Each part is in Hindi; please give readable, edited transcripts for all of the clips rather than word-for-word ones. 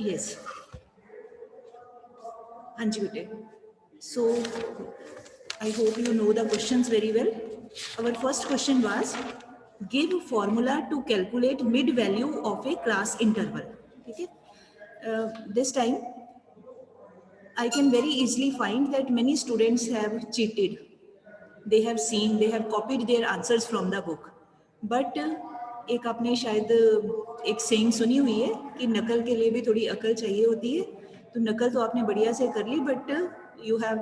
Yes. Anji bete. So I hope you know the questions very well. Our first question was, give formula to calculate mid value of a class interval. Okay. This time I can very easily find that many students have cheated. They have seen, they have copied their answers from the book. But एक आपने शायद एक सेइंग सुनी हुई है कि नकल के लिए भी थोड़ी अकल चाहिए होती है. तो नकल तो आपने बढ़िया से कर ली, but you have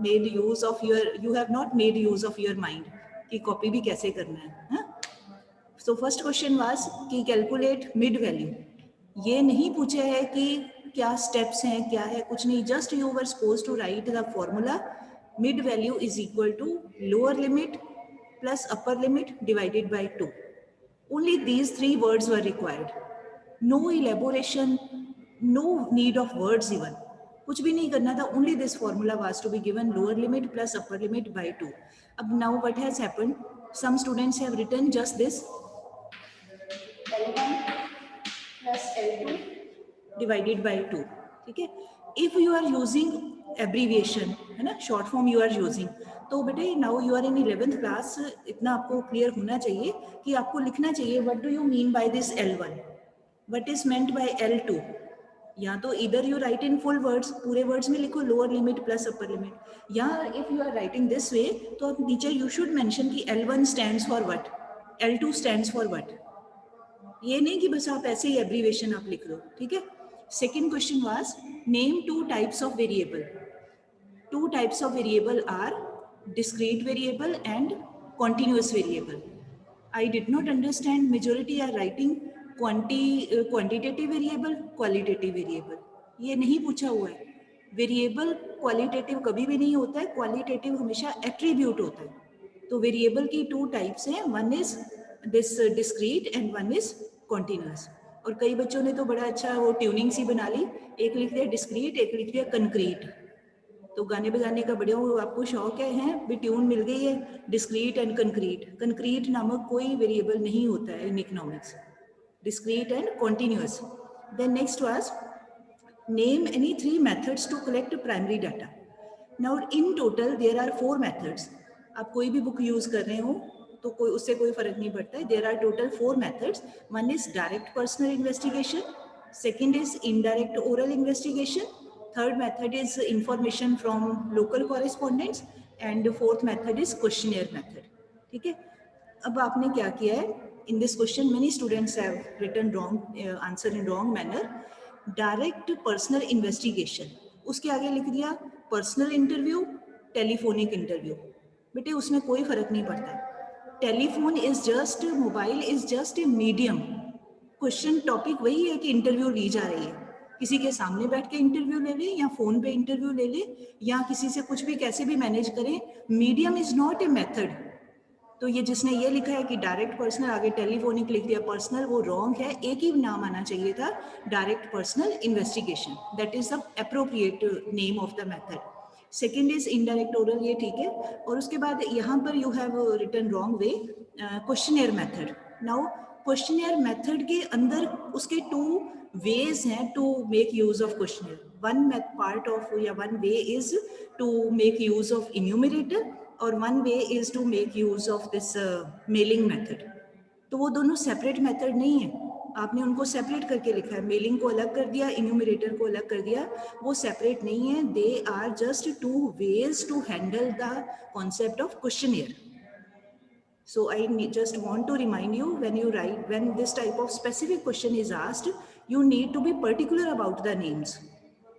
made use of your, you have not made use of your mind कि कॉपी भी कैसे करना है. सो फर्स्ट क्वेश्चन वाज कि कैलकुलेट मिड वैल्यू. ये नहीं पूछा है कि क्या स्टेप्स हैं, क्या है, कुछ नहीं. Just you were supposed to write the formula mid value is equal to lower limit plus upper limit divided by 2. Only these three words were required. No elaboration, no need of words even. कुछ भी नहीं करना था. Only this formula was to be given, lower limit plus upper limit by 2. अब now what has happened? Some students have written just this L1 plus L2 divided by 2. ठीक है. If you are using abbreviation, है ना, short form you are using, तो बेटे now you are in 11th class, इतना आपको clear होना चाहिए कि आपको लिखना चाहिए what do you mean by this L1, what is meant by L2. या तो either you write in full words, पूरे words में लिखो lower limit plus upper limit, या if you are writing this way तो आप नीचे you should mention कि L1 stands for what, L2 stands for what. ये नहीं कि बस आप ऐसे ही एब्रीवेशन आप लिख लो. ठीक है. Second question was, name two types of variable. Two types of variable are discrete variable and continuous variable. I did not understand, majority are writing quantitative variable, qualitative variable. ये नहीं पूछा हुआ है. वेरिएबल क्वालिटेटिव कभी भी नहीं होता है, क्वालिटेटिव हमेशा एट्रीब्यूट होता है. तो वेरिएबल की टू टाइप्स हैं, one is this discrete and one is continuous. और कई बच्चों ने तो बड़ा अच्छा वो ट्यूनिंग सी बना ली, एक लिख दिया डिस्क्रीट, एक लिख दिया कंक्रीट. तो गाने बजाने का बढ़िया आपको शौक है भी, ट्यून मिल गई है, डिस्क्रीट एंड कंक्रीट. कंक्रीट नामक कोई वेरिएबल नहीं होता है in economics. Discrete and continuous. Then next was, name any three methods to collect primary data. Now in total there are 4 methods. आप कोई भी बुक यूज कर रहे हो तो कोई उससे कोई फर्क नहीं पड़ता है. There are total 4 methods. One is direct personal investigation, second is indirect oral investigation, third method is information from local correspondents, and fourth method is questionnaire method. ठीक है. अब आपने क्या किया है, in this question many students have written wrong answer in wrong manner. Direct personal investigation, उसके आगे लिख दिया पर्सनल इंटरव्यू, टेलीफोनिक इंटरव्यू. बेटे उसमें कोई फर्क नहीं पड़ता. Telephone is just, mobile is just a medium. Question topic वही है कि इंटरव्यू ली जा रही है. किसी के सामने बैठ के इंटरव्यू ले ले या फोन पे इंटरव्यू ले ले या किसी से कुछ भी कैसे भी मैनेज करें, medium is not a method. तो ये जिसने ये लिखा है कि डायरेक्ट पर्सनल आगे टेलीफोनिक लिख दिया पर्सनल, वो रॉन्ग है. एक ही नाम आना चाहिए था, direct personal investigation. That is the appropriate name of the method. Second is indirect oral, ये ठीक है. और उसके बाद यहाँ पर you have written wrong way, questionnaire method. Now questionnaire method के अंदर उसके 2 वेज हैं to make use of questionnaire. One part of या one way is to make use of enumerator और one way is to make use of this mailing method. तो वो दोनों सेपरेट मेथड नहीं है, आपने उनको सेपरेट करके लिखा है. मेलिंग को अलग कर दिया, इन्यूमरेटर को अलग कर दिया, वो सेपरेट नहीं है. They are just 2 ways to handle the concept of questionnaire. So I just want to remind you, when you write, when this type of specific question is asked, you need to be particular about the names.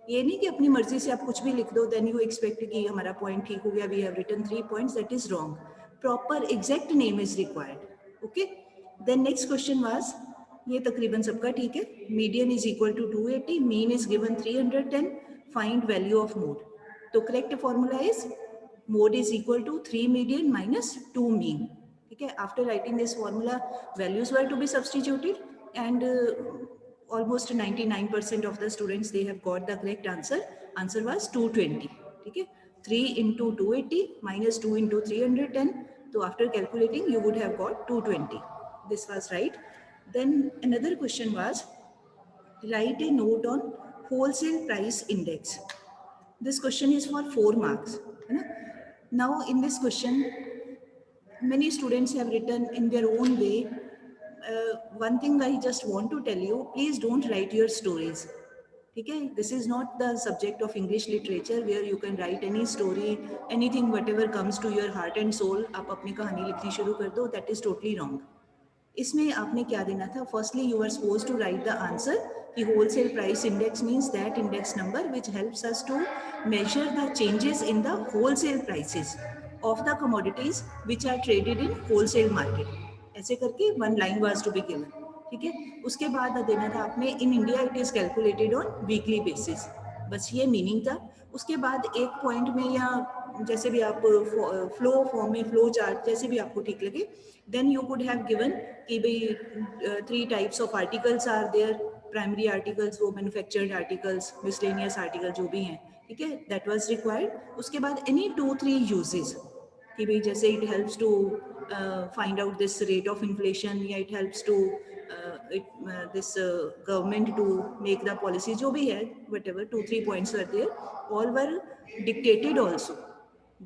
ये नहीं कि अपनी मर्जी से आप कुछ भी लिख दो, then you expect कि हमारा point ठीक हो गया, we have written 3 points, that is wrong. Proper exact name is required. Okay. Then next question was, ये तकरीबन सबका ठीक है. Median is equal to 280, mean is given 310, find value of mode. तो correct formula is mode is equal to 3 median minus 2 mean. ठीक है. After writing this formula, values were to be substituted and almost 99% of the students, they have got the correct answer. Answer was 220. ठीक है. 3 into 280 minus 2 into 310. So after calculating, you would have got 220. This was right. Then another question was, write a note on wholesale price index. This question is for 4 marks. Now in this question, many students have written in their own way. One thing I just want to tell you, please don't write your stories. Okay, this is not the subject of English literature where you can write any story, anything, whatever comes to your heart and soul. आप अपनी कहानी लिखनी शुरू कर दो. That is totally wrong. इसमें आपने क्या देना था? Firstly, you are supposed to write the answer. The wholesale price index means that index number which helps us to measure the changes in the wholesale prices of the commodities which are traded in wholesale market. ऐसे करके one line was to be given. ठीक है, उसके बाद देना था आपने in India it is calculated on weekly basis. बस ये मीनिंग था. उसके बाद एक पॉइंट में या जैसे भी आप फ्लो फॉर्म में फ्लो चार्ट जैसे भी आपको ठीक लगे, then you could have given कि भाई 3 types of articles are there. Primary articles, वो मैन्युफैक्चर्ड आर्टिकल्स, मिसलेनियस आर्टिकल जो भी हैं, ठीक है, दैट वाज रिक्वायर्ड. उसके बाद एनी 2-3 यूजेस कि भाई जैसे it helps to find out this rate of inflation या it helps to this government to make the policy, जो भी है, whatever 2-3 points were there, all were dictated also.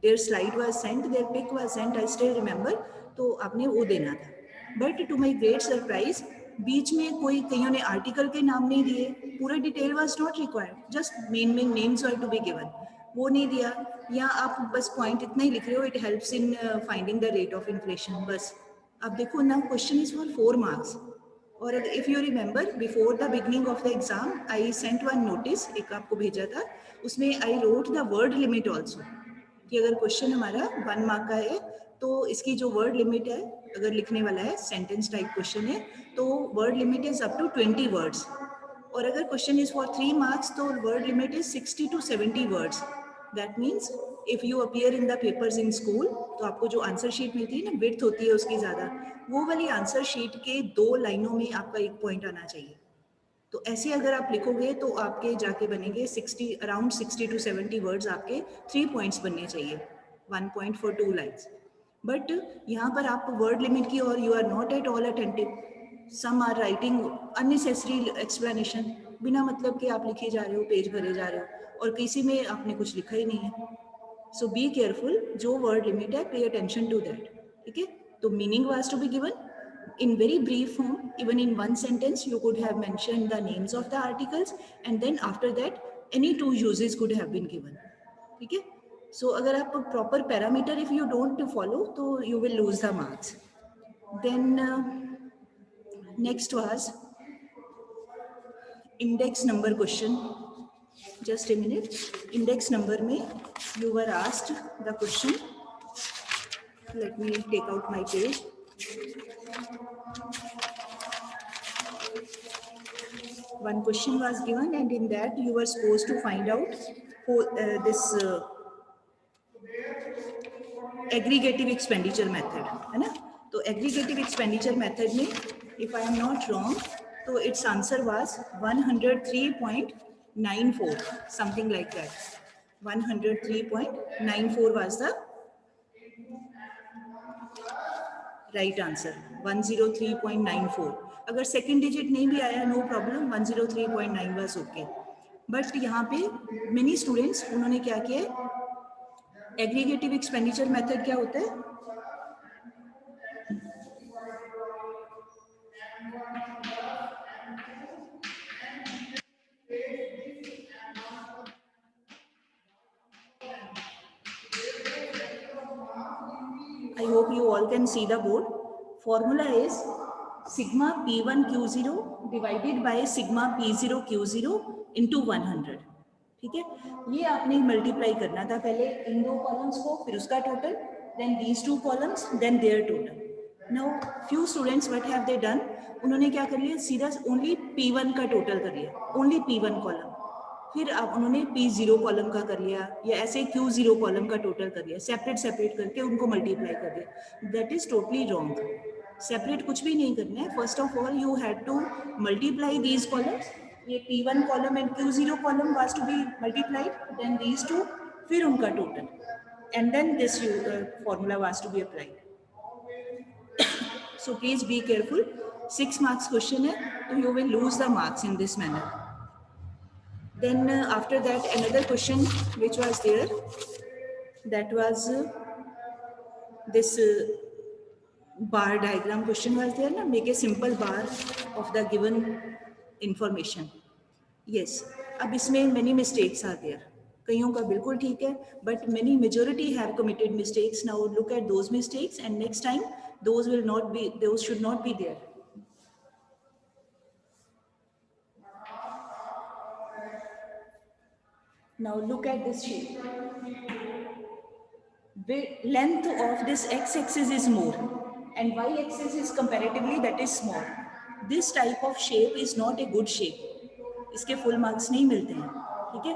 Their slide was sent, their pic was sent, I still remember. तो आपने वो देना था. But to my great surprise, बीच में कोई कईयों ने आर्टिकल के नाम नहीं दिए. पूरा detail was not required, just main names were to be given. वो नहीं दिया, या आप बस पॉइंट इतना ही लिख रहे हो, it helps in finding the rate of inflation. बस अब देखो ना, क्वेश्चन इज फॉर 4 मार्क्स. और if you remember, before the beginning of the exam I sent one notice, एक आपको भेजा था, उसमें I wrote the word limit also कि अगर क्वेश्चन हमारा 1 मार्क का है तो इसकी जो वर्ड लिमिट है, अगर लिखने वाला है, सेंटेंस टाइप क्वेश्चन है, तो word limit is up to 20 words. और अगर क्वेश्चन इज फॉर 3 मार्क्स तो word limit is 60 to 70 words. That means if you appear in the papers in school, तो आपको जो आंसर शीट मिलती है ना, विड्थ होती है उसकी ज़्यादा, वो वाली आंसर शीट के 2 लाइनों में आपका 1 पॉइंट आना चाहिए. तो ऐसे अगर आप लिखोगे तो आपके जाके बनेंगे 60, अराउंड 60 to 70 वर्ड्स, आपके 3 पॉइंट्स बनने चाहिए, 1 पॉइंट फॉर 2 लाइन्स. बट यहाँ पर आप वर्ड लिमिट की और you are not at all attentive. Some are writing unnecessary explanation, बिना मतलब के आप लिखे जा रहे हो, पेज भरे जा रहे हो, और किसी में आपने कुछ लिखा ही नहीं है. सो बी केयरफुल, जो वर्ड लिमिट है, पे अटेंशन टू दैट. ठीक है, तो meaning was to be given in very brief form. Even in one sentence you could have mentioned the names of the articles, and then after that any 2 uses could have been given. ठीक है, so अगर आप proper parameter if you don't follow तो you will lose the marks. Then next was index number question. Just a minute. Index number में you were asked the question. Let me take out my page. One question was given, and in that you were supposed to find out this aggregative expenditure method, है ना. तो aggregative expenditure method में, if I am not wrong, तो its answer was 103.94, something like that. 103.94 was the right answer. 103.94. अगर सेकेंड डिजिट नहीं भी आया, no problem, 103.9 was okay. But यहाँ पे मेनी स्टूडेंट्स, उन्होंने क्या किया, एग्रीगेटिव एक्सपेंडिचर मेथड क्या होता है, I hope you all can see the board. Formula is sigma P1 Q0 divided by sigma P0 Q0 into 100. ठीक है, ये आपने मल्टीप्लाई करना था पहले इन 2 कॉलम्स को, फिर उसका total, then these 2 columns, then their total. Now few students what have they done, उन्होंने क्या कर लिया, सीधा ओनली P1 का टोटल कर लिया, ओनली P1 कॉलम. फिर अब उन्होंने P0 कॉलम का कर लिया, या ऐसे Q0 कॉलम का टोटल कर लिया, सेपरेट करके उनको मल्टीप्लाई कर दिया. That is totally wrong. Separate कुछ भी नहीं करना है. First of all you had to multiply these columns. ये P1 column and Q0 column was to be multiplied, then these 2, फिर उनका total, and then this formula was to be applied. So please be careful. 6 marks question है, तो you will lose the marks in this manner. Then after that another question which was there, that was this bar diagram question was there na, make a simple bar of the given information. Yes, अब इसमें many mistakes are there. कईयों का बिल्कुल ठीक है, but many majority have committed mistakes. Now look at those mistakes and next time those should not be there. Now look at this shape. The length of this x-axis is more and y-axis is comparatively that is small. This type of shape is not a good shape. इसके full marks नहीं मिलते हैं, ठीक है?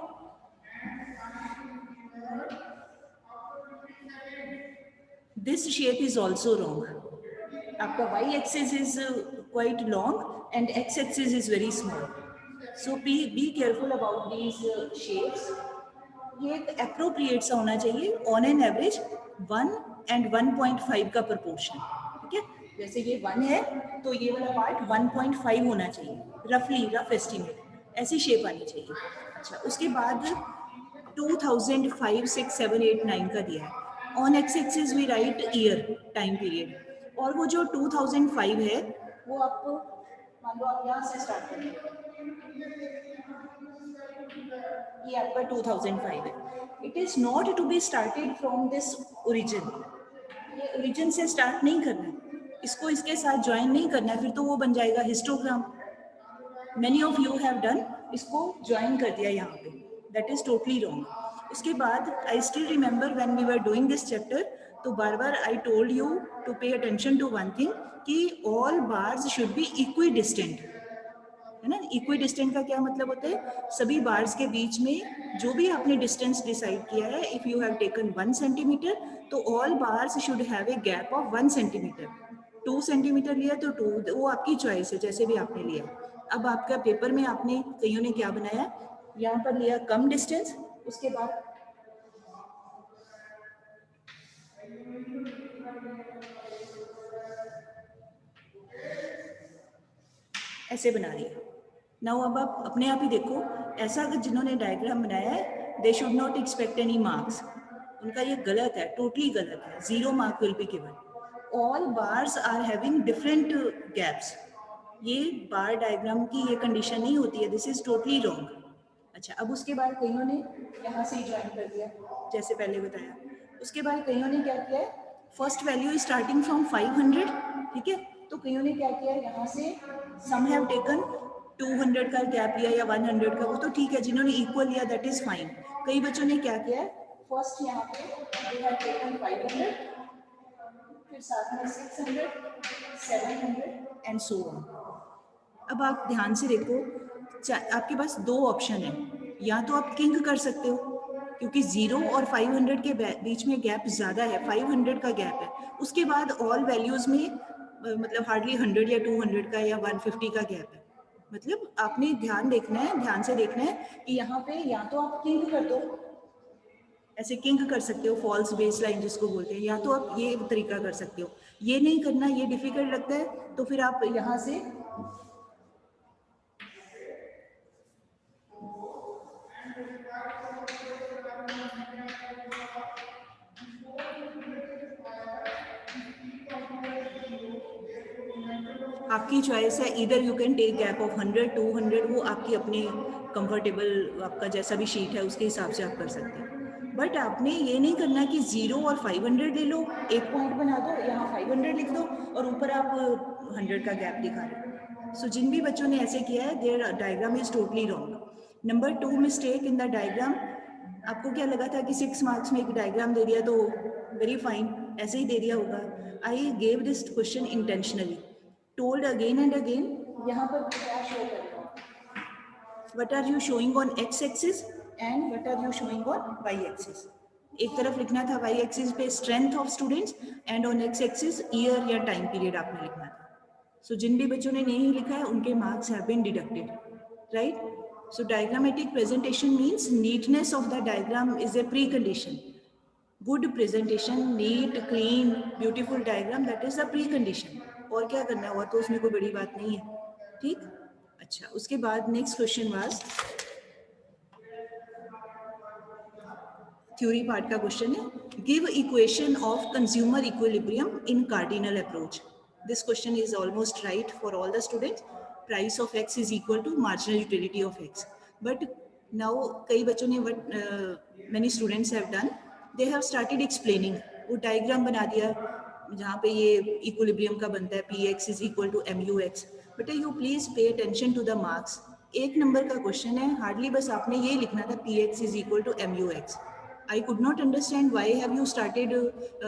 This shape is also wrong. आपका y-axis is quite long and x-axis is very small. So be careful about these shapes. ये एक appropriate सा होना चाहिए, on an average 1 and 1.5 का proportion, ठीक है? जैसे ये 1 है, तो ये वाला part 1.5 होना चाहिए, roughly rough estimate, ऐसी shape आनी चाहिए. अच्छा, उसके बाद 2005, 6, 7, 8, 9 का दिया है. On x-axis we write year, time period. और वो जो 2005 है, वो आपको मान लो आप यहाँ से स्टार्ट करें, ये आपका 2005 है. It is not to be started from this origin. ये origin से start नहीं करना है, इसको इसके साथ join नहीं करना है, फिर तो वो बन जाएगा histogram. Many of you have done, इसको join कर दिया यहाँ पे. That is totally wrong. उसके बाद I still remember when we were doing this chapter, तो बार बार I told you to pay attention to one thing कि all bars should be equidistant. है ना? Equidistant का क्या मतलब होता है? सभी bars के बीच में जो भी आपने distance decide किया है, if you have taken 1 centimeter, तो all bars should have a gap of 1 centimeter. 2 centimeter लिया तो 2, वो आपकी choice है, जैसे भी आपने लिया. अब आपका पेपर में आपने कईयों ने क्या बनाया, यहाँ पर लिया कम distance, उसके बाद ऐसे बना दिया. नाउ अब आप अपने आप ही देखो, ऐसा अगर जिन्होंने डायग्राम बनाया है, they should not expect any marks. उनका ये गलत है, टोटली गलत है. 0 mark will be given. All bars are having different gaps. ये बार डायग्राम की ये कंडीशन नहीं होती है. This is totally wrong. अच्छा, अब उसके बाद कईयों ने यहाँ से ही ज्वाइन कर दिया, जैसे पहले बताया. उसके बाद कईयों ने क्या किया है, फर्स्ट वैल्यू स्टार्टिंग फ्रॉम 500, ठीक है? तो कईयों ने क्या किया, यहाँ से सम हैव टेकन 200 का गैप लिया या 100 का, वो तो ठीक है. जिन्होंने इक्वल लिया दैट इज फाइन. कई बच्चों ने क्या किया, फर्स्ट यहाँ पे दे हैव टेकन 500, फिर साथ में 600, 700 एंड सो ऑन. अब आप ध्यान से देखो, आपके पास 2 ऑप्शन है. या तो आप किंग कर सकते हो, क्योंकि 0 और 500 के बीच में गैप ज़्यादा है, 500 का गैप है. उसके बाद ऑल वैल्यूज़ में मतलब हार्डली 100 या 200 का या 150 का गैप है. मतलब आपने ध्यान से देखना है कि यहाँ पे या तो आप किंग कर दो, ऐसे किंग कर सकते हो, फॉल्स बेस लाइन जिसको बोलते हैं, या तो आप ये तरीका कर सकते हो. ये नहीं करना, ये डिफिकल्ट लगता है, तो फिर आप यहाँ से आपकी चॉइस है. इधर you can take gap of 100, 200, वो आपकी अपनी कंफर्टेबल, आपका जैसा भी शीट है उसके हिसाब से आप कर सकते हैं. बट आपने ये नहीं करना कि 0 और 500 ले लो, एक पॉइंट बना दो, यहाँ 500 लिख दो और ऊपर आप 100 का गैप दिखा रहे हो. सो जिन भी बच्चों ने ऐसे किया है, their diagram is totally wrong. Number 2 mistake in the diagram. आपको क्या लगा था कि 6 मार्क्स में एक डायग्राम दे दिया तो वेरी फाइन, ऐसे ही दे दिया होगा. I gave this question intentionally, told again and again, यहाँ पर क्या शो करेगा, what are you showing on x-axis and what are you showing on y-axis. एक तरफ लिखना था y-axis पे strength of students and on x-axis year या time period आपने लिखना था. So जिन भी बच्चों ने नहीं लिखा है उनके marks have been deducted, right? So diagrammatic presentation means neatness of the diagram is a precondition. Good presentation, neat, clean, beautiful diagram, that is the precondition. और क्या करना है, और तो उसमें कोई बड़ी बात नहीं है, ठीक। अच्छा, उसके बाद next question was theory part का क्वेश्चन है, give equation of consumer equilibrium in cardinal approach. This question is almost right for all the students. Price of X is equal to marginal utility of X, but now कई बच्चों ने what many students have done, they have started explaining, वो डायग्राम बना दिया जहाँ पे ये इक्विलिब्रियम का बनता है, P X is equal to M U X. बेटा you please pay attention to the marks, एक नंबर का क्वेश्चन है, हार्डली बस आपने ये लिखना था P X is equal to M U X. I could not understand why have you started,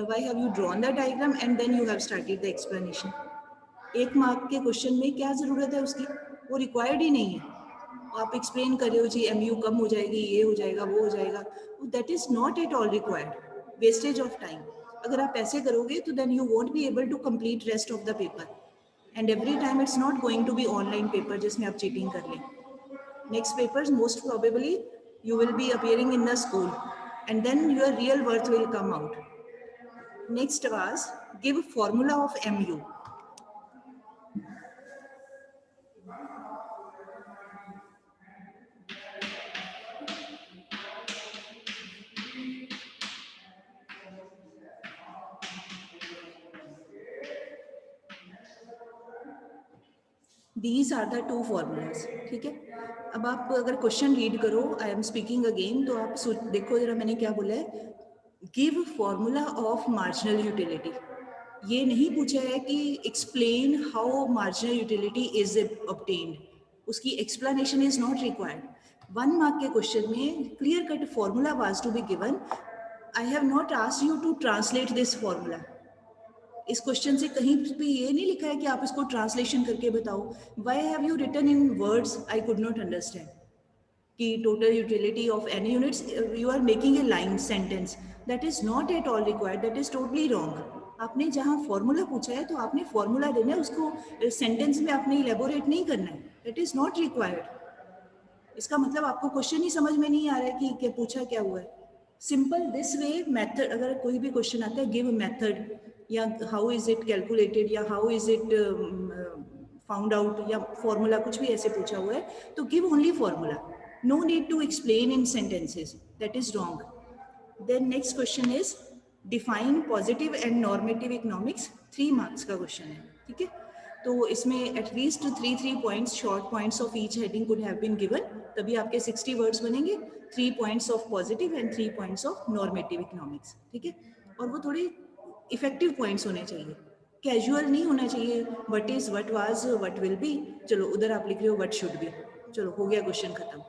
why have you drawn the diagram and then you have started the explanation. एक मार्क के क्वेश्चन में क्या जरूरत है उसकी, वो रिक्वायर्ड ही नहीं है। आप एक्सप्लेन कर रहे हो जी एमयू कम हो जाएगी, ये हो जाएगा, वो हो जाएगा, that is not at all required, wastage of time. अगर आप ऐसे करोगे तो then you won't be able to complete rest of the paper, and every time it's not going to be online paper जिसमें आप चीटिंग कर लें। Next papers, most probably you will be appearing in the school and then your real worth will come out. Next was give formula of MU. These are the two formulas, ठीक है। अब आप अगर क्वेश्चन रीड करो, आई एम स्पीकिंग अगेन, तो आप देखो जरा मैंने क्या बोला है, give formula of marginal utility. ये नहीं पूछा है कि explain how marginal utility is obtained, उसकी explanation is not required. 1 mark के क्वेश्चन में clear cut formula was to be given, I have not asked you to translate this formula. इस क्वेश्चन से कहीं भी ये नहीं लिखा है कि आप इसको ट्रांसलेशन करके बताओ। Why have you written in words, I could not understand कि total utility of any units, you are making a line sentence, that is not at all required, that is totally wrong. आपने जहाँ फॉर्मूला पूछा है तो आपने फॉर्मूला देना है, उसको सेंटेंस में आपने इलेबोरेट नहीं करना है, दैट इज नॉट रिक्वायर्ड। इसका मतलब आपको क्वेश्चन ही समझ में नहीं आ रहा है कि क्या पूछा क्या हुआ है। सिंपल दिस वे मेथड, अगर कोई भी क्वेश्चन आता है गिव मेथड या हाउ इज इट कैलकुलेटेड या how is it found out या फॉर्मूला, कुछ भी ऐसे पूछा हुआ है तो give only formula, no need to explain in sentences, that is wrong. Then next question is define positive and normative economics, 3 marks का question है, ठीक है। तो इसमें at least 3 points, short points of each heading could have been given, तभी आपके 60 words बनेंगे, 3 points of positive and 3 points of normative economics, ठीक है। और वो थोड़े effective points होने चाहिए, कैजुअल नहीं होना चाहिए, what is what was what will be, चलो उधर आप लिख रहे हो वट शुड बी, चलो हो गया क्वेश्चन खत्म।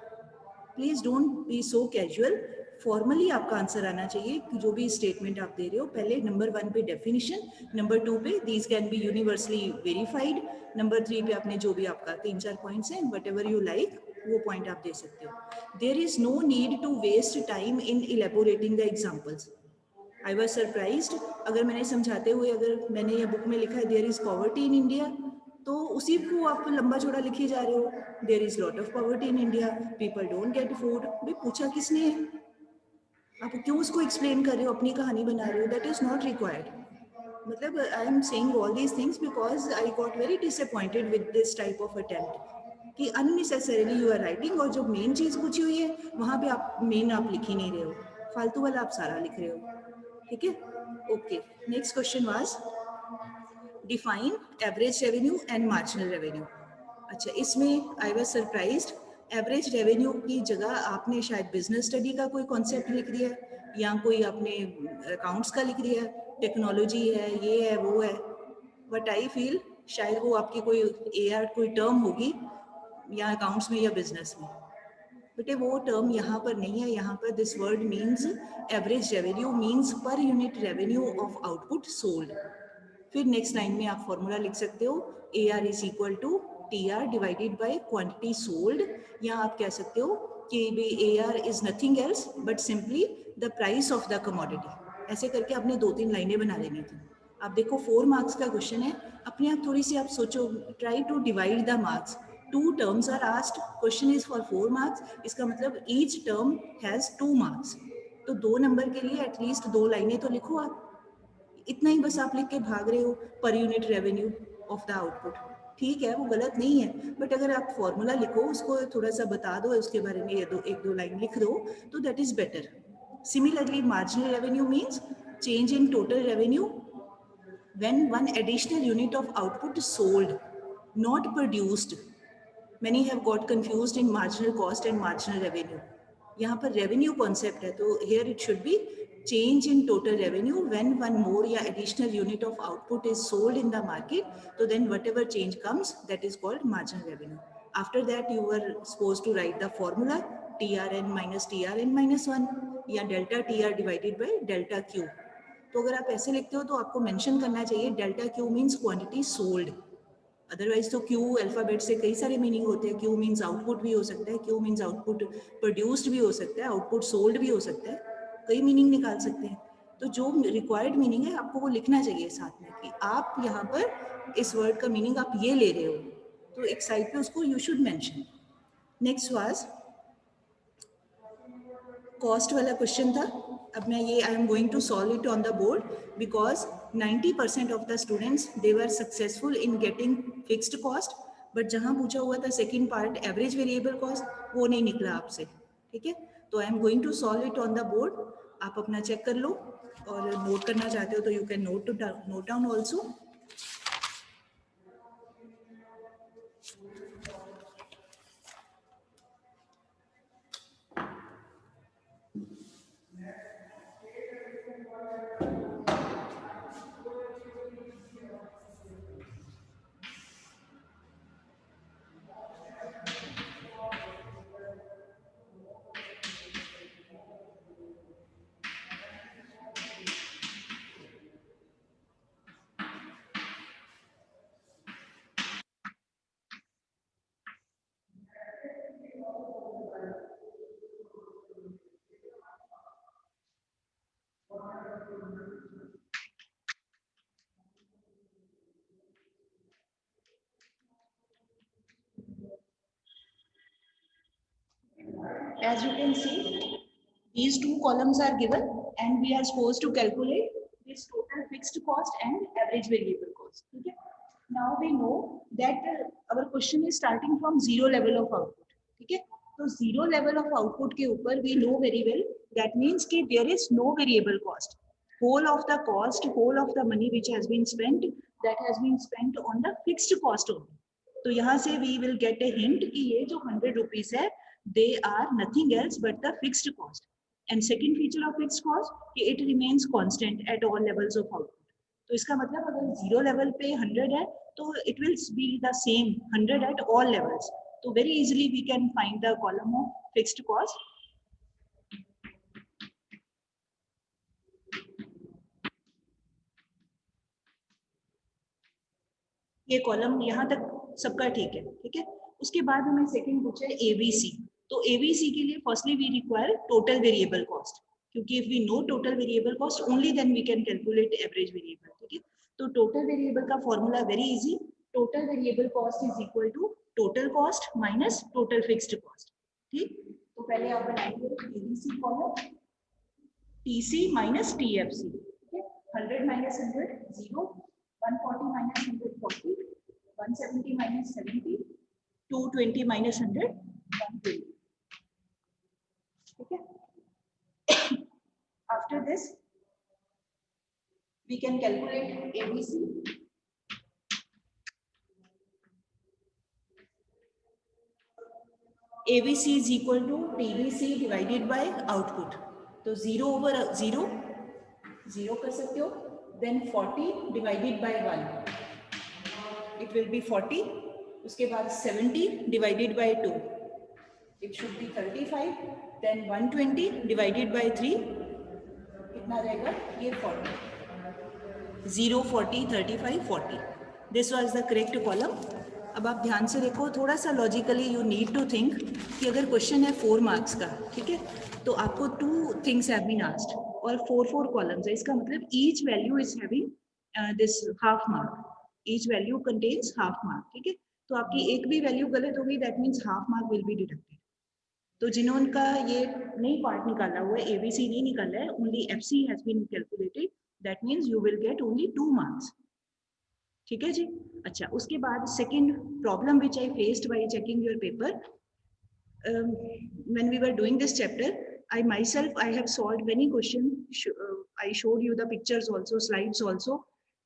Please don't be so casual, formally आपका आंसर आना चाहिए कि जो भी स्टेटमेंट आप दे रहे हो, पहले नंबर 1 पे डेफिनेशन, नंबर 2 पे these can be universally verified, number 3 पे आपने जो भी आपका 3-4 पॉइंट्स हैं, वट एवर यू लाइक वो पॉइंट आप दे सकते हो। There is no need to waste time in elaborating the examples. I was surprised, अगर मैंने समझाते हुए अगर मैंने ये बुक में लिखा है there is poverty in India, तो उसी को आप लंबा चौड़ा लिखे जा रहे हो, there is lot of poverty in India, people don't get food. भाई पूछा किसने है, आप क्यों उसको एक्सप्लेन कर रहे हो, अपनी कहानी बना रहे हो, दैट इज नॉट रिक्वायर्ड। मतलब I am saying all these things because I got very disappointed with this type of attempt कि अननेसेसरीली यू आर राइटिंग, और जो मेन चीज़ पूछी हुई है वहाँ पे आप मेन आप लिख ही नहीं रहे हो, फालतू वाला आप सारा लिख रहे हो, ठीक है। Okay, next question was define average revenue and marginal revenue. अच्छा, इसमें I was surprised, average revenue की जगह आपने शायद बिजनेस स्टडी का कोई कॉन्सेप्ट लिख दिया या कोई आपने अकाउंट्स का लिख दिया, टेक्नोलॉजी है, ये है, वो है, बट आई फील शायद वो आपकी कोई AR कोई टर्म होगी या अकाउंट्स में या बिजनेस में, बेटे वो टर्म यहाँ पर नहीं है। यहाँ पर this word means average revenue means per unit revenue of output sold. फिर नेक्स्ट लाइन में आप फॉर्मूला लिख सकते हो, AR is equal to TR divided by quantity sold, या आप कह सकते हो कि AR is nothing else but simply the price of the commodity. ऐसे करके आपने 2-3 लाइनें बना देनी थी। आप देखो 4 मार्क्स का क्वेश्चन है, अपने आप थोड़ी सी आप सोचो, try to divide the marks, 2 terms are asked, question is for 4 marks, इसका मतलब each term has 2 marks, तो 2 नंबर के लिए एटलीस्ट 2 लाइनें तो लिखो आप, इतना ही बस आप लिख के भाग रहे हो पर unit revenue, of the output. ठीक है, वो गलत नहीं है, बट अगर आप फॉर्मूला लिखो, उसको थोड़ा सा बता दो, उसके बारे में एक दो लाइन लिख दो, तो that is better. Similarly marginal revenue means change in total revenue when one additional unit of output is sold, not produced. Many have got confused in marginal cost and marginal revenue. यहाँ पर revenue concept है, तो here it should be change in total revenue when one more या additional unit of output is sold in the market. So then whatever change comes, that is called marginal revenue. After that you were supposed to write the formula TRN minus 1 या delta TR divided by delta Q. तो अगर आप ऐसे लिखते हो तो आपको मेंशन करना चाहिए delta Q means quantity sold. Otherwise तो क्यू अल्फाबेट से कई सारे मीनिंग होते हैं। क्यू मीन्स आउटपुट भी हो सकता है, क्यू मीन्स आउटपुट प्रोड्यूस्ड भी हो सकता है, आउटपुट सोल्ड भी हो सकता है, कई मीनिंग निकाल सकते हैं। तो जो रिक्वायर्ड मीनिंग है आपको वो लिखना चाहिए साथ में कि आप यहाँ पर इस वर्ड का मीनिंग आप ये ले रहे हो, तो एक साइड पे उसको you should mention. Next was cost वाला क्वेश्चन था। अब मैं ये I am going to solve it on the board because 90% of the students they were successful in getting fixed cost, but जहाँ पूछा हुआ था second part average variable cost, वो नहीं निकला आपसे। ठीक है, तो I am going to solve it on the board. आप अपना चेक कर लो, और नोट करना चाहते हो तो you can note down also. As you can see, these two columns are given and we are supposed to calculate this total fixed cost and average variable cost. Okay? Now we know that our question is starting from zero level of output. Okay? So zero level of output के ऊपर we know very well, that means कि there is no variable cost. Whole of the cost, whole of the money which has been spent, that has been spent on the fixed cost only. तो यहाँ से we will get a hint कि ये जो 100 rupees है, they are nothing else but the fixed cost. And second feature of fixed cost, कि it remains constant at all levels of output. तो इसका मतलब अगर जीरो लेवल पे 100 है तो it will be the same 100 at all levels. तो very easily we can find the column of fixed cost. ये कॉलम यहाँ तक सबका ठीक है, ठीक है। उसके बाद हमें सेकंड पूछा है एबीसी। तो एबीसी के लिए firstly we require total variable cost, क्योंकि if we know total variable cost only then we can calculate average variable. ठीक है, तो टोटल वेरिएबल का formula very easy, total variable cost is equal to total cost minus total fixed cost. ठीक, तो पहले आप बनाएंगे ABC column, TC minus TFC. 100 minus 100 0, 140 minus 140, 170 minus 70, 220 minus 100, 120. Okay. After this, we can calculate ABC. ABC is equal to TBC divided by output. तो 0 over 0, 0 कर सकते हो. Then 40 divided by 1. It will be 40. उसके बाद 70 divided by 2. It should be 35. Then 120 divided by 3. कितना रहेगा? ये 40. 0, 40, 35, 40. This was the correct column. अब आप ध्यान से देखो, थोड़ा सा logically you need to think कि अगर क्वेश्चन है 4 मार्क्स का, ठीक है, तो आपको 2 थिंग्स हैव बीन आस्क्ड और 4 कॉलम्स है। इसका मतलब each value is having this half mark, each value contains half mark. ठीक है, तो आपकी एक भी वैल्यू गलत होगी that means half mark will be deducted. तो जिन्होंने ये नहीं पार्ट निकाला हुआ है, एबीसी नहीं निकाला है, only FC has been calculated, that means you will get only 2 marks. ठीक है जी। अच्छा, उसके बाद second problem which I faced by checking your paper, when we were doing this chapter, I myself, I have solved many questions. I showed you the pictures also, slides also.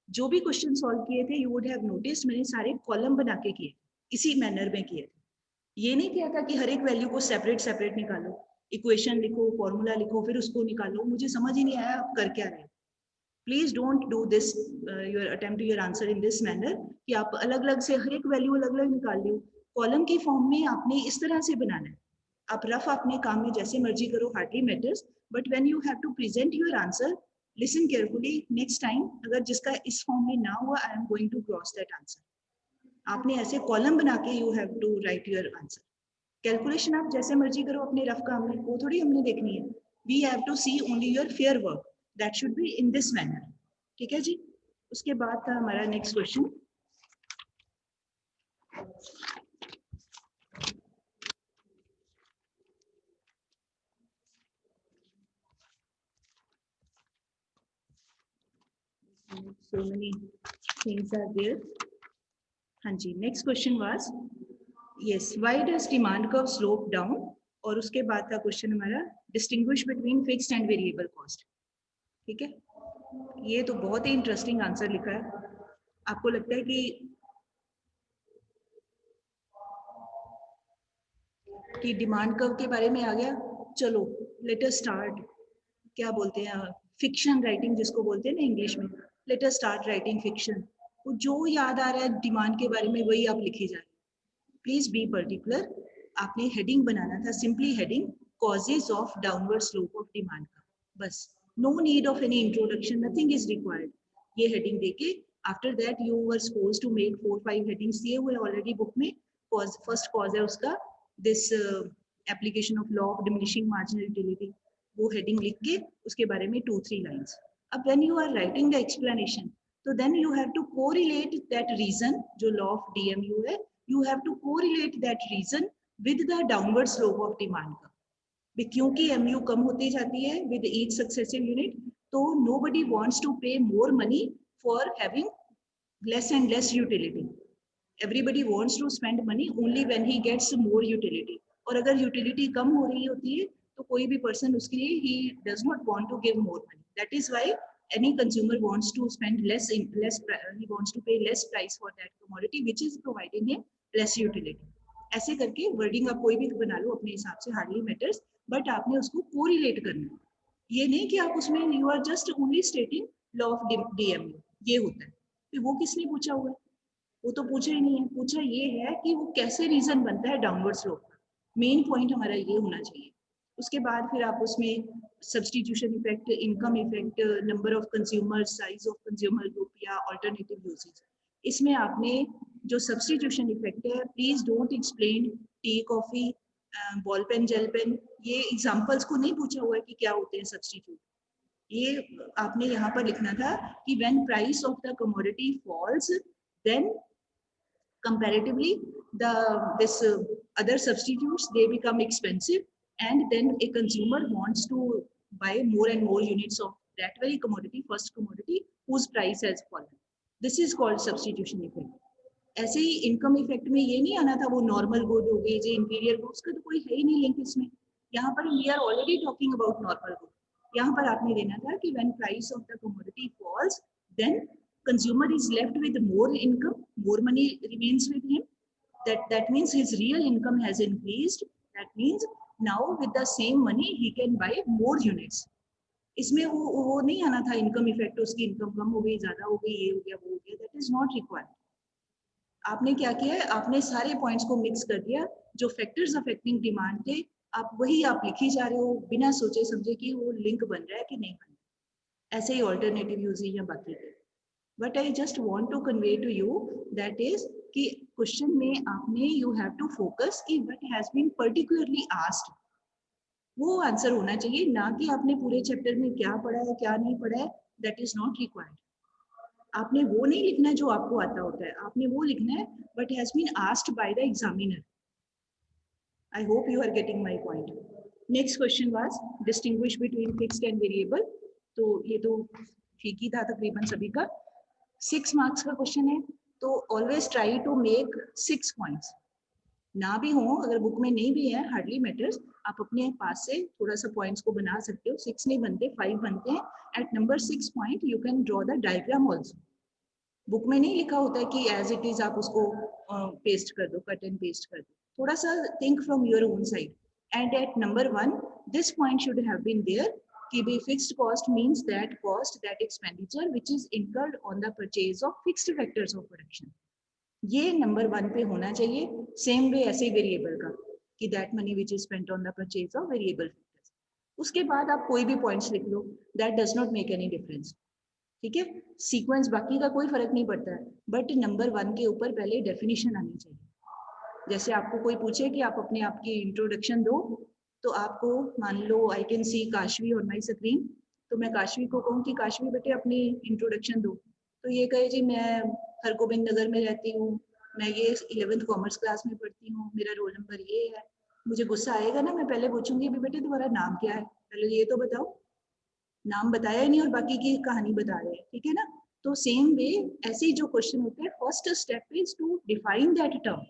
जो भी क्वेश्चन सॉल्व किए थे, यू वुड हैव नोटिस्ड मैंने सारे कॉलम बना के किए, इसी मैनर में किए थे। ये नहीं किया था कि हर एक वैल्यू को सेपरेट सेपरेट निकालो, इक्वेशन लिखो, फॉर्मूला लिखो, फिर उसको निकालो, मुझे समझ ही नहीं आया आप कर क्या रहे हो। Please don't do this your attempt your answer in this manner कि आप अलग अलग से हर एक वैल्यू अलग अलग निकाल लो। कॉलम के फॉर्म में आपने इस तरह से बनाना है। आप रफ अपने काम में जैसे मर्जी करो, hardly matters, but when you have to present your answer, listen carefully. Next time अगर जिसका इस फॉर्म में ना हुआ, I am going to cross that answer. आपने ऐसे कॉलम बना के you have to write your answer. Calculation आप जैसे मर्जी करो अपने रफ काम में, वो थोड़ी हमने देखनी है। We have to see only your fair work, that should be in this manner. ठीक है जी। उसके बाद था हमारा next question, so many things are there. हाँ जी, next question was yes, why does demand curve slope down. और उसके बाद का क्वेश्चन हमारा distinguish between fixed and variable cost. ठीक है, ये तो बहुत ही इंटरेस्टिंग आंसर लिखा है। आपको लगता है कि डिमांड कर्व के बारे में आ गया। चलो लेट अस स्टार्ट, क्या बोलते हैं, फिक्शन राइटिंग जिसको बोलते हैं ना इंग्लिश में, let us start writing fiction. वो जो याद आ रहा है डिमांड के बारे में वही आप लिखी जाए। Please be particular. आपने हेडिंग बनाना था, simply heading causes of downward slope of demand का, बस। No need of any introduction, nothing is required. ये हेडिंग देके after that you were supposed to make 4-5 headings दिए हुए ऑलरेडी बुक में। कॉज, फर्स्ट कॉज है उसका this application of law of diminishing marginal utility, वो हेडिंग लिख के उसके बारे में 2-3 लाइन्स। अब when you are writing the explanation, तो then you have to correlate that reason, जो लॉ ऑफ डीएमयू है, you have to correlate that reason with the downward slope of demand का। क्योंकि MU कम होती जाती है with each successive unit, तो nobody wants to pay more money for having less and less utility. Everybody wants to spend money only when he gets more utility. और अगर utility कम हो रही होती है तो कोई भी person उसके लिए he does not want to give more money. That is why any consumer wants to spend less, he wants to pay less price for that commodity which is providing him less utility. ऐसे करके वर्डिंग आप कोई भी बना लो अपने हिसाब से, हार्डली मैटर्स, बट आपने उसको कोरिलेट करना। ये नहीं कि आप उसमें you are just only stating law of DMU, ये होता है। फिर वो किसने पूछा हुआ है, वो तो पूछा ही नहीं है। पूछा ये है कि वो कैसे रीजन बनता है डाउनवर्ड स्लोप का, मेन पॉइंट हमारा ये होना चाहिए। उसके बाद फिर आप उसमें substitution effect, income effect, number of consumer, size of consumer group या अल्टरनेटिव यूजेज, इसमें आपने जो सब्सटीट्यूशन इफेक्ट है, please don't explain tea, coffee, ball pen, gel pen, ये एग्जांपल्स को नहीं पूछा हुआ है कि क्या होते हैं सब्सटीट्यूट। ये आपने यहाँ पर लिखना था कि when price of the commodity falls, then comparatively the this other substitutes they become expensive, and then a consumer wants to buy more and more units of that very commodity, first commodity whose price has fallen. This is called substitution effect। ऐसे ही इनकम इफेक्ट में ये नहीं आना था वो नॉर्मल गुड हो गई, जो इंफीरियर गुड्स का तो कोई है ही नहीं लिंक इसमें। यहाँ पर we are already talking about normal good. यहाँ पर आपने देना था कि when price of the commodity falls, then consumer is left with more income, more money remains with him. That means his real income has increased. That means now with the same money he can buy more units. इसमें वो नहीं आना था इनकम इफेक्ट, उसकी इनकम कम हो गई, ज्यादा हो गई, ये हो गया, वो हो गया। That is not required. आपने क्या किया है, आपने सारे पॉइंट्स को मिक्स कर दिया, जो फैक्टर्स अफेक्टिंग डिमांड थे आप वही आप लिखी जा रहे हो, बिना सोचे समझे कि वो लिंक बन रहा है कि नहीं बन रहा। ऐसे ही ऑल्टरनेटिव यूजेज या बाकी थे। But I just want to convey to you that is कि क्वेश्चन में आपने you have to focus कि what has been particularly asked, वो आंसर होना चाहिए, ना कि आपने पूरे चैप्टर में क्या पढ़ा है क्या नहीं पढ़ा है। That is not required। आपने वो नहीं लिखना है जो आपको आता होता है, आपने वो लिखना है what has been asked by the examiner। I hope you are getting my point। Next question was distinguish between fixed and variable। तो ये तो ठीक ही था तकरीबन सभी का। 6 मार्क्स का क्वेश्चन है, तो always try to make 6 points. ना भी हो, अगर बुक में नहीं भी है, हार्डली मैटर्स, आप अपने पास से थोड़ा सा पॉइंट्स को बना सकते हो। 6 नहीं बनते, 5 बनते हैं। At number 6 point you can draw the diagram also. Book में नहीं लिखा होता है कि एज इट इज आप उसको पेस्ट कर दो, कट एंड पेस्ट कर दो। थोड़ा सा think from your own side. And at number 1 this point should have been there कि भी fixed cost means that cost, that expenditure which is incurred on the purchase of fixed factors of production. ये नंबर 1 पे होना चाहिए। सेम वे ऐसे वेरिएबल का कि that money which is spent on the purchase of variable factors. उसके बाद आप कोई भी पॉइंट्स लिख लो, that does not make any difference. ठीक है, सीक्वेंस बाकी का कोई फर्क नहीं पड़ता है, बट नंबर 1 के ऊपर पहले डेफिनेशन आनी चाहिए। जैसे आपको कोई पूछे कि आप अपने आप की इंट्रोडक्शन दो, तो आपको मान लो I can see Kashvi on my screen, तो मैं काशवी को कहूँ कि काशवी बेटे अपनी इंट्रोडक्शन दो, तो ये कहे जी मैं हरगोबिंद नगर में रहती हूँ, मैं ये 11th कॉमर्स क्लास में पढ़ती हूँ, मेरा रोल नंबर ये है। मुझे गुस्सा आएगा ना, मैं पहले पूछूंगी भी बेटे तुम्हारा नाम क्या है, पहले ये तो बताओ। नाम बताया ही नहीं और बाकी की कहानी बता रहे हैं, ठीक है ना। तो सेम वे ऐसे ही जो क्वेश्चन होते हैं, first step is to define that term.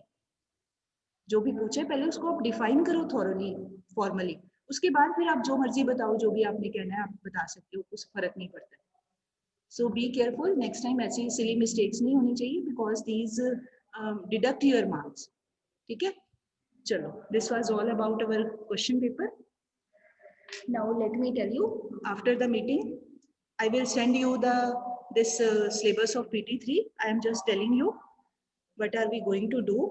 जो भी पूछे पहले उसको आप डिफाइन करो थॉरली, फॉर्मली। उसके बाद फिर आप जो मर्जी बताओ, जो भी आपने कहना है आप बता सकते हो, कुछ फर्क नहीं पड़ता। सो बी केयरफुल, नेक्स्ट टाइम ऐसी सिली मिस्टेक्स नहीं होनी चाहिए, because these deduct your marks. ठीक है, चलो, this was all about our question paper. Now let me tell you, after the meeting I will send you the this syllabus of PT3. I am just telling you what are we going to do.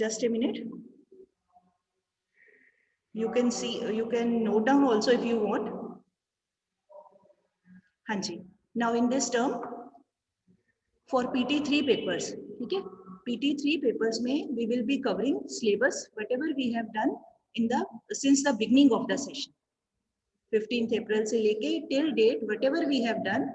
Just a minute. You can see, you can note down also if you want. Hanji. Now in this term for PT3 papers, okay, PT3 papers में we will be covering syllabus whatever we have done in the since the beginning of the session. 15th April से लेके till date whatever we have done,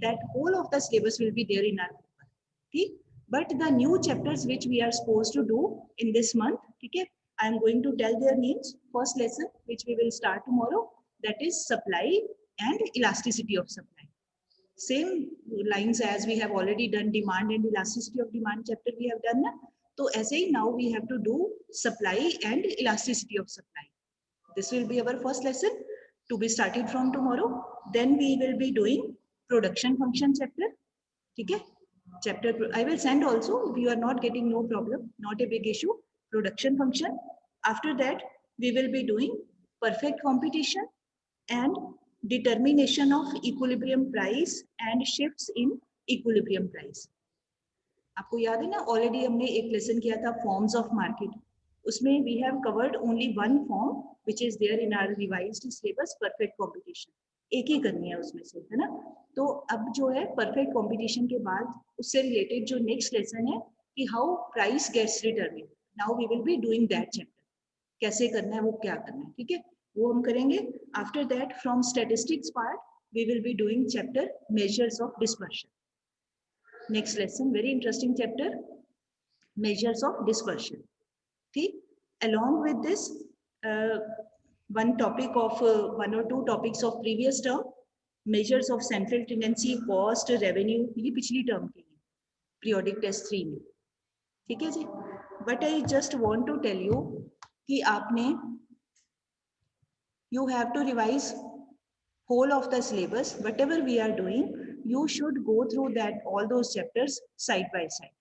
that whole of the syllabus will be there in our paper. ठीक, but the new chapters which we are supposed to do in this month, ठीक है, I am going to tell their names. First lesson which we will start tomorrow, that is supply and elasticity of supply. Same lines as we have already done demand and elasticity of demand chapter we have done na? तो ऐसे ही now we have to do supply and elasticity of supply. This will be our first lesson to be started from tomorrow. Then we will be doing production function chapter. ठीक है, chapter I will send also, if you are not getting, no problem, not a big issue. Production function. After that we will be doing perfect competition and determination of equilibrium price and shifts in equilibrium price. आपको याद है ना, ऑलरेडी हमने एक लेसन किया था फॉर्म्स ऑफ मार्केट, उसमें we have covered only one form which is there in our revised syllabus, perfect competition. एक ही करनी है उसमें से, है ना। तो अब जो है परफेक्ट कंपटीशन के बाद उससे रिलेटेड जो नेक्स्ट लेसन है कि how price gets determined, now we will be doing that chapter. कैसे करना है वो, क्या करना है, ठीक है, वो हम करेंगे। After that from statistics part we will be doing chapter measures of dispersion. Next lesson, very interesting chapter, measures of dispersion. ठीक, along with this one topic of one or two topics of previous term, measures of central tendency, cost, revenue, ये पिछली term की है periodic test 3 में, ठीक है जी। But I just want to tell you कि आपने you have to revise whole of the syllabus, whatever we are doing, you should go through that all those chapters side by side.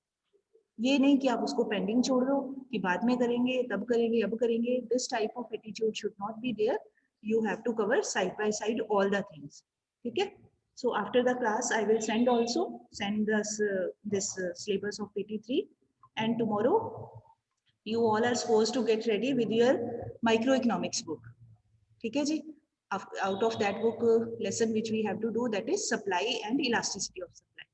ये नहीं कि आप उसको पेंडिंग छोड़ दो कि बाद में करेंगे, तब करेंगे, अब करेंगे। This type of attitude should not be there. You have to cover side by side all the things, ठीक है। So after the class I will send also send this syllabus of PT3 and tomorrow you all are supposed to get ready with your microeconomics book, ठीक है जी। out of that book lesson which we have to do, that is supply and elasticity of supply।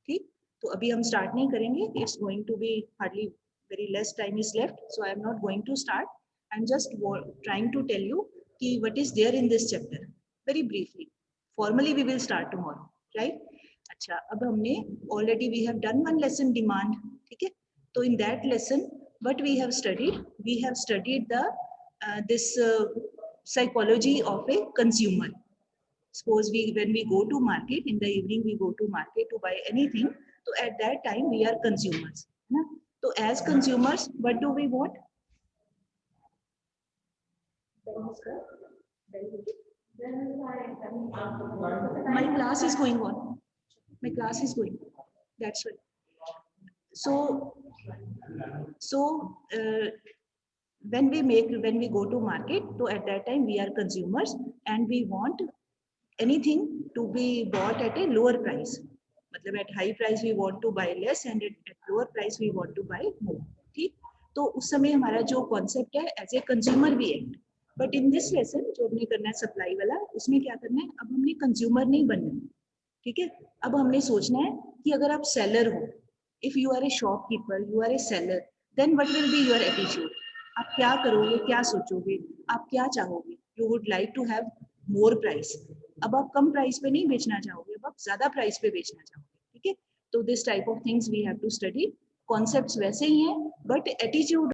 ठीक, तो अभी हम स्टार्ट नहीं करेंगे, it's going to be hardly very less time is left, so I am not going to start. I am just trying to tell you कि what is there in this chapter very briefly. Formally we will start tomorrow, right. अच्छा, अब हमने already we have done one lesson demand, ठीक है। तो in that lesson what we have studied the this psychology of a consumer, suppose when we go to market in the evening, we go to market to buy anything. So at that time we are consumers. Na? So as consumers, what do we want? My class is going on. My class is going. That's why. So, when we go to market, so at that time we are consumers and we want anything to be bought at a lower price. मतलब at high price we want to buy less and at lower price we want to buy more. ठीक? तो उस समय हमारा जो कॉन्सेप्ट है as a consumer we act. But in this lesson जो हमने करना है सप्लाई वाला, उसमें क्या करना है, अब हमने कंज्यूमर नहीं बनना है. ठीक है, अब हमने सोचना है कि अगर आप सेलर हो, if you are a shopkeeper, you are a seller, then what will be your attitude. आप क्या करोगे, क्या सोचोगे, आप क्या चाहोगे. You would like to have more price. अब आप कम प्राइस पे नहीं बेचना चाहोगे, अब आप ज्यादा प्राइस पे बेचना चाहोगे. ठीक है, तो this type of things we have to study. Concepts वैसे ही हैं बट एटीट्यूड